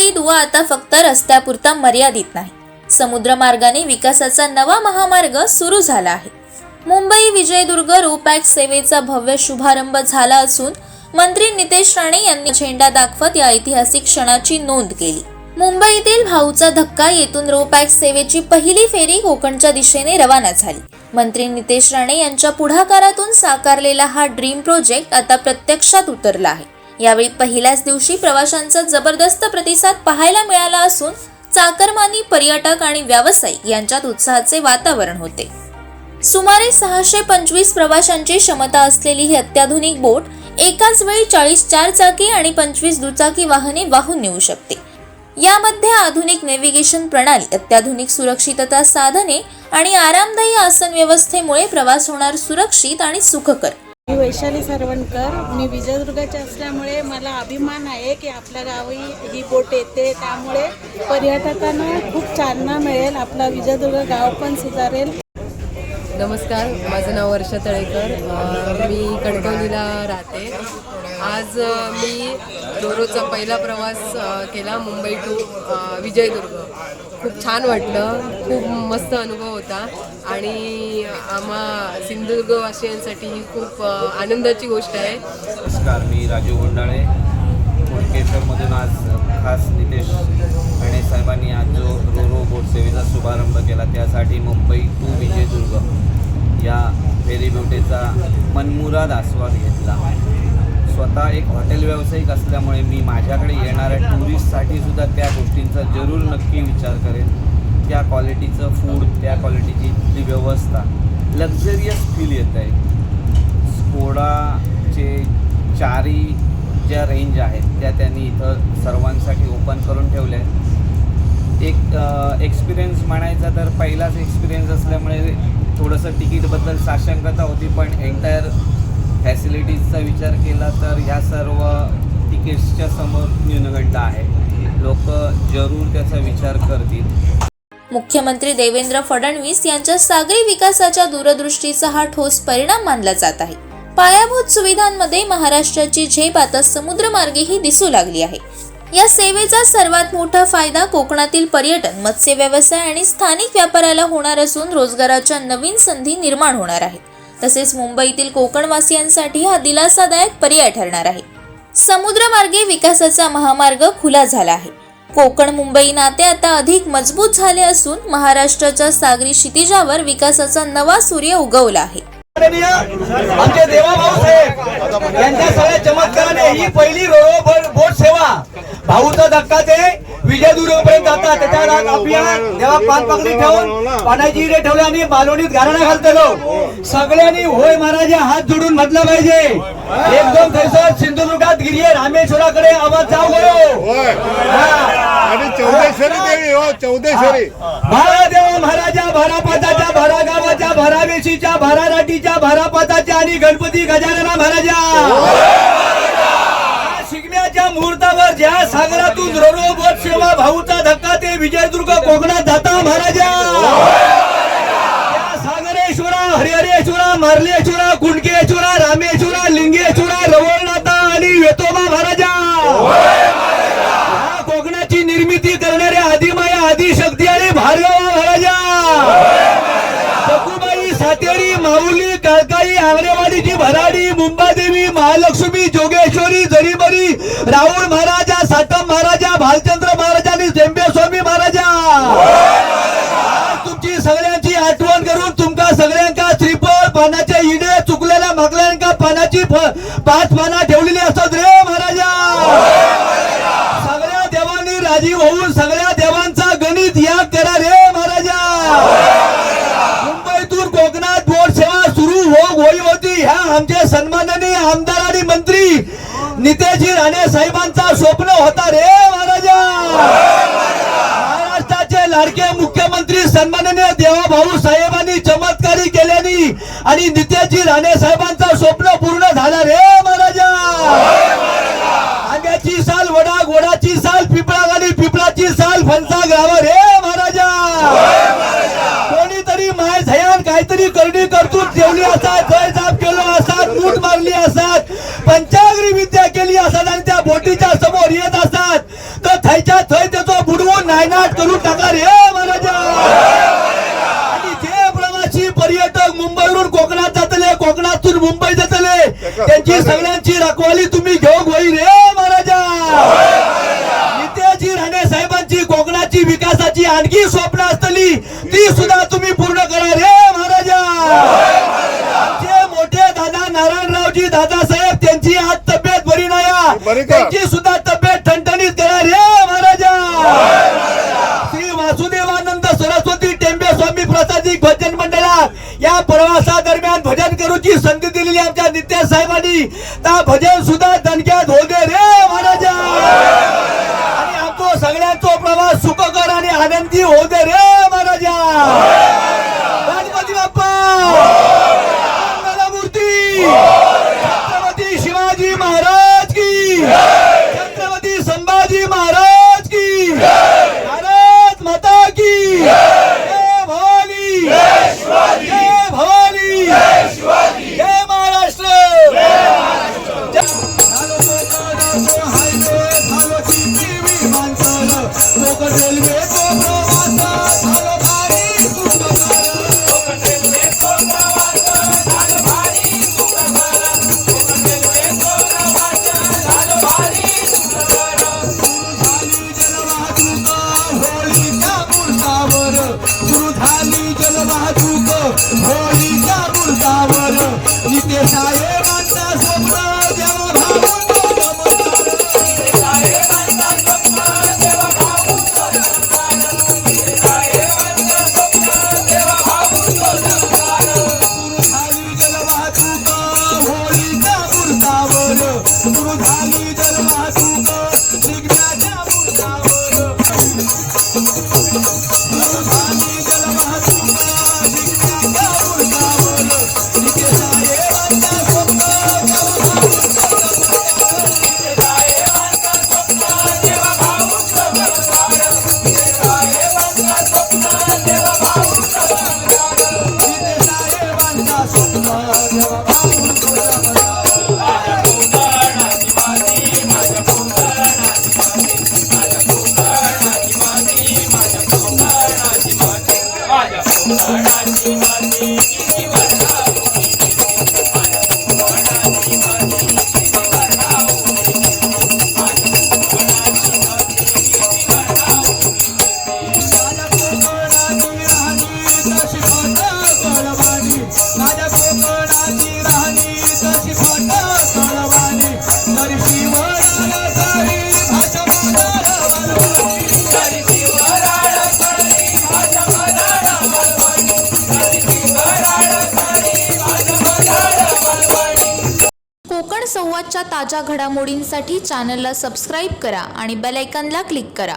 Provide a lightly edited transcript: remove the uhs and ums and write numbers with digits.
मुंबई दुवा आता फक्त रस्त्यापुरता मर्यादित नाही, समुद्रमार्गाने विकासाचा नवा महामार्ग सुरू झाला आहे। मुंबई विजयदुर्ग रोपॅक्स सेवेचा भव्य शुभारंभ झाला असून मंत्री नितेश राणे यांनी झेंडा दाखवत या ऐतिहासिक क्षणाची नोंद केली। मुंबईतील भाऊचा धक्का येथून रोपॅक्स सेवेची पहिली फेरी कोकणच्या दिशेने रवाना झाली। मंत्री नितेश राणे यांच्या पुढाकारातून साकारलेला हा ड्रीम प्रोजेक्ट आता प्रत्यक्षात उतरला आहे। यावेळी पहिल्याच दिवशी प्रवाशांचा जबरदस्त प्रतिसाद पाहायला मिळाला असून चाकरमानी, पर्यटक आणि व्यावसायिक यांच्यात उत्साहाचे वातावरण होते। सुमारे 625 प्रवाशांची क्षमता असलेली ही अत्याधुनिक बोट एकाच वेळी 40 चारचाकी आणि 25 दुचाकी वाहने वाहून नेऊ शकते। यामध्ये आधुनिक नेव्हिगेशन प्रणाली, अत्याधुनिक सुरक्षितता साधने आणि आरामदायी आसन व्यवस्थेमुळे प्रवास होणार सुरक्षित आणि सुखकर। मी वैशाली सरवणकर, मी विजयदुर्गाचे असल्यामुळे मला अभिमान आहे की आपल्या गावी ही बोट येते, त्यामुळे पर्यटकांना खूप चालना मिळेल, आपला विजयदुर्ग गाव पण सुधारेल। नमस्कार, माझं नाव वर्षा तळेकर, मी कणकवलीला राहते। आज मी रोरोचा पहिला प्रवास केला मुंबई टू विजयदुर्ग। खूप छान वाटलं, खूप मस्त अनुभव होता आणि आम्हा सिंधुदुर्गवासियांसाठी ही खूप आनंदाची गोष्ट आहे। नमस्कार, मी राजू गोंडाळे, कोडकेश्वरमधून आज खास नितेश राणे साहेबांनी आज जो रोरो बोट सेवेचा शुभारंभ केला त्यासाठी मुंबई टू विजयदुर्ग या फेरी बोटीचा मनमुराद आस्वाद घेतला। स्वतः एक हॉटेल व्यावसायिक असल्यामुळे मी माझ्याकडे येणाऱ्या टुरिस्टसाठी सुद्धा त्या गोष्टींचा जरूर नक्की विचार करेन। त्या क्वालिटीचं फूड, त्या क्वालिटीची इथली व्यवस्था, लक्झरियस फील येत आहे। स्कोडाचे चारी ज्या रेंज आहेत त्या त्यांनी इथं सर्वांसाठी ओपन करून ठेवल्या आहेत। एक एक्सपिरियन्स म्हणायचा तर पहिलाच एक्सपिरियन्स असल्यामुळे थोडंसं तिकीटबद्दल साशंकता होती, पण एंटायर फॅसिलिटीजचा विचार केला तर ह्या सर्व तिकीट्सच्या समोर न्यूनगंड आहे। लोक जरूर त्याचा विचार करतील। मुख्यमंत्री देवेंद्र फडणवीस यांच्या सागरी विकासाच्या दूरदृष्टीचा हा ठोस परिणाम मानला जात आहे। पायाभूत सुविधांमध्ये महाराष्ट्राची झेप आता समुद्रमार्गेही दिसू लागली आहे। या सेवेचा सर्वात मोठा फायदा कोकणातील पर्यटन, मत्स्य व्यवसाय आणि स्थानिक व्यापाराला होणार असून रोजगाराच्या नवीन संधी निर्माण होणार आहेत। तसेच मुंबईतील कोकणवासियांसाठी हा दिलासादायक पर्याय ठरणार आहे। समुद्रमार्गे विकासाचा महामार्ग खुला झाला आहे। कोकण मुंबई नाते आता अधिक मजबूत झाले असून महाराष्ट्राच्या सागरी क्षितिजावर विकासाचा नवा सूर्य उगवला आहे। आमचे देवाभाऊ साहेब यांच्या सगळ्या चमत्काराने ही पहिली रोरो बोट सेवा भाऊचा धक्का ते विजयदुर्गपर्यंत जातात। त्याच्या अभियान देवा पान पगडी ठेवून पाण्याची इडे ठेवले आणि बालोनीत घालणा घालतलो। सगळ्यांनी होय महाराजा हात जोडून म्हटलं पाहिजे। एकदम थैसर सिंधुदुर्गात गिरिये रामेश्वराकडे आवाज जाऊ गयो आणि चौदेश्वरी देवी हो, चौदेश्वरी महादेव महाराजा भारापाताच्या, भारा गावाच्या, भारावेशीच्या, भाराराटीच्या, भारापाताच्या आणि गणपती गजानना महाराजा शिगम्याच्या मुहूर्तावर ज्या सागरातून रोरो बोट सेवा भाऊचा धक्का ते विजयदुर्ग कोकणात जाता महाराजा। त्या सागरेश्वरा, हरिहरेश्वरा, मार्लेश्वरा, कुंडकेश्वरा, रामेश्वरा, लिंगेश्वरा, रवळनाथा आणि वेतोबा महाराजा या कोकणाची निर्मिती करणाऱ्या आदिमाया, आदिशक्ती आणि भार्गवा महाराजा, सकुबाई, सातेरी, माऊली, काळकाई, आंगरेवाडीची भराडी, मुंबादेवी, महालक्ष्मी, जोगेश्वरी, जरीबरी, राहुल महाराजा, सातम महाराजा, भालचंद्र महाराजा आणि जेंबेस्वामी महाराजा तुमची सगळ्यांची आठवण करून तुमका सगळ्यांका श्रीफळ, पानाचे इडे, चुकलेल्या मागल्यांका पानाची 5 पाना ठेवलेली असतात रे महाराजा। सगळ्या देवांनी राजीव होऊन सगळ्या देवांचा गणित याद करा रे महाराजा। मुंबईतून कोकणात बोट सेवा सुरू होती ह्या आमचे सन्माननीय आमदार आणि मंत्री नितेशजी राणे साहेबांचा स्वप्न होता रे महाराजा। महाराष्ट्राचे लाडके मुख्यमंत्री सन्माननीय देवाभाऊ साहेबांनी चमत्कारी केल्याने आणि नितेशजी राणे साहेबांचा स्वप्न पूर्ण झाला रे महाराजा। आंब्याची साल वडा, गोडाची साल पिपळा आणि पिपळाची साल फणसा गावा रे महाराजा। कोणीतरी माय झयान काहीतरी करणी कर्तृत्व ठेवली असतात, जयजाप केलो असतात, मूठ मारली असतात, पंचाग्री विद्या केली असतात आणि त्या बोटीच्या समोर येत असतात तर थयच्या थय त्याचा बुडवून नायनाट करून टाका रे महाराजा. आणि जे प्रवासी पर्यटक मुंबईवरून कोकणात जातले, कोकणातून मुंबई जातले, त्यांची सगळ्यांची रखवाली तुम्ही घेऊन होई रे महाराजा. नितेशजी राणे साहेबांची कोकणाची विकासाची आणखी स्वप्न असतली ती सुद्धा तुम्ही पूर्ण करा रे महाराजा. आमचे मोठे दादा नारायणरावजी दादासाहेब त्यांची आज तब्येत बरी नाही, त्यांची सुद्धा तब्येत ठणठणीत करा रे महाराजा. श्री वासुदेवानंद सरस्वती टेंबे स्वामी प्रसादिक भजन मंडळा या प्रवासादरम्यान भजन करूची संधी दिलेली आमच्या नितेश साहेबांनी त्या भजन सुद्धा दणक्यात हो दे रे महाराजा. आणि आमचा सगळ्यांचा प्रवास सुखकर आणि आनंदी हो दे रे महाराजा. गणपती बाप्पा मंगलमूर्ती. छत्रपती शिवाजी महाराज की, छत्रपती संभाजी महाराज की, भारत माता की जय भवानी, जय भवानी, जय महाराष्ट्र. सुरू झाली जलवाहतूक होळीच्या मुर्दावर. नितेश साहेबांचा स्वप्न देवा भावतो नमस्कार. सुरू झाली जलवाहतूक होळीच्या मुर्दावर. सुरू झाली जलवाहतूक निघण्याच्या मुर्दावर. कोकण संवादच्या ताज्या घडामोडींसाठी चॅनलला सबस्क्राईब करा आणि बेल आयकॉनला क्लिक करा.